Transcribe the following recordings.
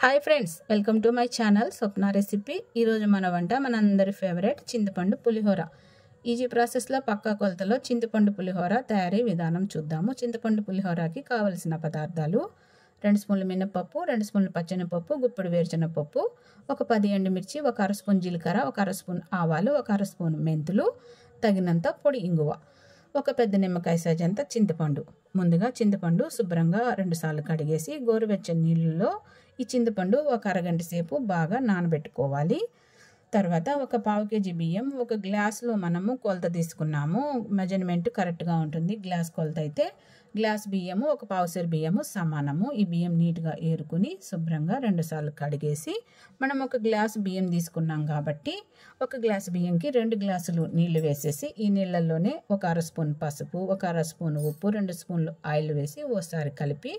Hi friends, welcome to my channel Swapna recipe. ఈరోజు మన వంట మనందరి ఫేవరెట్ చింతపండు పులిహోర. ఈజీ ప్రాసెస్లో పక్కా కొలతలో చింతపండు పులిహోర తయారీ విధానం చూద్దాము. చింతపండు పులిహోరకి కావలసిన పదార్థాలు: 2 స్పూన్ల మినపప్పు, 2 స్పూన్ల పచ్చెనపప్పు, గుప్పెడు వేరుశనగపప్పు, ఒక 10 ఎండుమిర్చి, ఒక అర స్పూన్ జీలకర్ర, ఒక అర స్పూన్ ఆవాలు, ఒక అర స్పూన్ మెంతులు, తగినంత పొడి ఇంగువ, ఒక పెద్ద నిమ్మకాయ సైజ్ అంత చింతపండు. ముందుగా చింతపండు శుభ్రంగా 2 సార్లు కడిగేసి గోరువెచ్చని నీళ్ళలో ఈ చింతపండు ఒక అరగంట సేపు బాగా నానబెట్టుకోవాలి. తర్వాత ఒక 1/2 కేజీ బియ్యం, ఒక గ్లాసులో మనము కొలత తీసుకున్నాము. మెజర్మెంట్ కరెక్ట్గా ఉంటుంది. గ్లాస్ కొలత అయితే గ్లాస్ బియ్యము ఒక 1/2 సేరు బియ్యము సమానము. ఈ బియ్యం నీట్గా ఏరుకుని శుభ్రంగా 2 సార్లు కడిగేసి, మనం ఒక గ్లాసు బియ్యం తీసుకున్నాం కాబట్టి ఒక గ్లాసు బియ్యంకి 2 గ్లాసులు నీళ్లు వేసేసి, ఈ నీళ్ళల్లోనే ఒక అర స్పూన్ పసుపు, ఒక అర స్పూన్ ఉప్పు, 2 స్పూన్లు ఆయిల్ వేసి ఓసారి కలిపి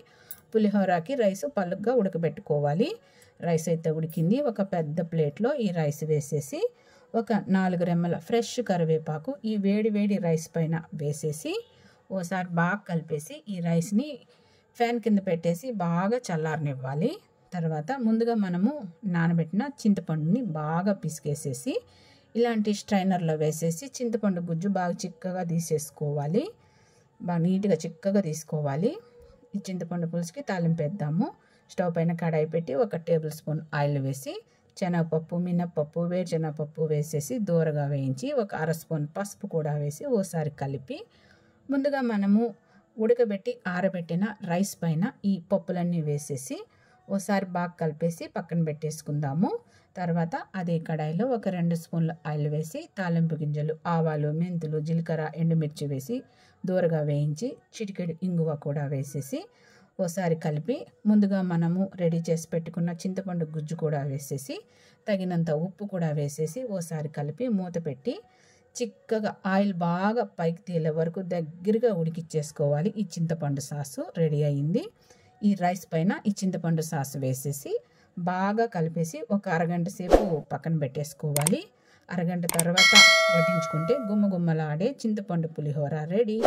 పులిహోరకి రైస్ పలుగ్గా ఉడకబెట్టుకోవాలి. రైస్ అయితే ఉడికింది. ఒక పెద్ద ప్లేట్లో ఈ రైస్ వేసేసి, ఒక 4 రెమ్మల ఫ్రెష్ కరివేపాకు ఈ వేడి రైస్ పైన వేసేసి ఓసారి బాగా కలిపేసి ఈ రైస్ని ఫ్యాన్ కింద పెట్టేసి బాగా చల్లారనివ్వాలి. తర్వాత ముందుగా మనము నానబెట్టిన చింతపండుని బాగా పిసికేసేసి ఇలాంటి స్ట్రైనర్లో వేసేసి చింతపండు గుజ్జు బాగా చిక్కగా తీసేసుకోవాలి. బాగా నీట్గా చిక్కగా తీసుకోవాలి. ఈ చింతపండు పులుసుకి తాలింపు వేద్దాము. స్టవ్ పైన కడాయి పెట్టి ఒక టేబుల్ స్పూన్ ఆయిల్ వేసి శనగపప్పు, మినపప్పు, వేరుశనగపప్పు వేసేసి దూరగా వేయించి, ఒక అర స్పూన్ పసుపు కూడా వేసి ఓసారి కలిపి, ముందుగా మనము ఉడకబెట్టి ఆరబెట్టిన రైస్ పైన ఈ పప్పులన్నీ వేసేసి ఓసారి బాగా కలిపేసి పక్కన పెట్టేసుకుందాము. తర్వాత అదే కడాయిలో ఒక 2 స్పూన్ల ఆయిల్ వేసి తాలింపు గింజలు, ఆవాలు, మెంతులు, జీలకర్ర, ఎండుమిర్చి వేసి దూరగా వేయించి చిటికెడు ఇంగువ కూడా వేసేసి ఓసారి కలిపి, ముందుగా మనము రెడీ చేసి పెట్టుకున్న చింతపండు గుజ్జు కూడా వేసేసి తగినంత ఉప్పు కూడా వేసేసి ఓసారి కలిపి మూత పెట్టి చిక్కగా ఆయిల్ బాగా పైకి తేలే వరకు దగ్గరగా ఉడికిచ్చేసుకోవాలి. ఈ చింతపండు సాసు రెడీ అయింది. ఈ రైస్ పైన ఈ చింతపండు సాసు వేసేసి బాగా కలిపేసి ఒక అరగంట సేపు పక్కన పెట్టేసుకోవాలి. అరగంట తర్వాత వడ్డించుకుంటే గుమ్మగుమ్మలాడే చింతపండు పులిహోర రెడీ.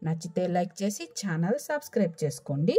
నచ్చితే లైక్ చేసి ఛానల్ సబ్స్క్రైబ్ చేసుకోండి.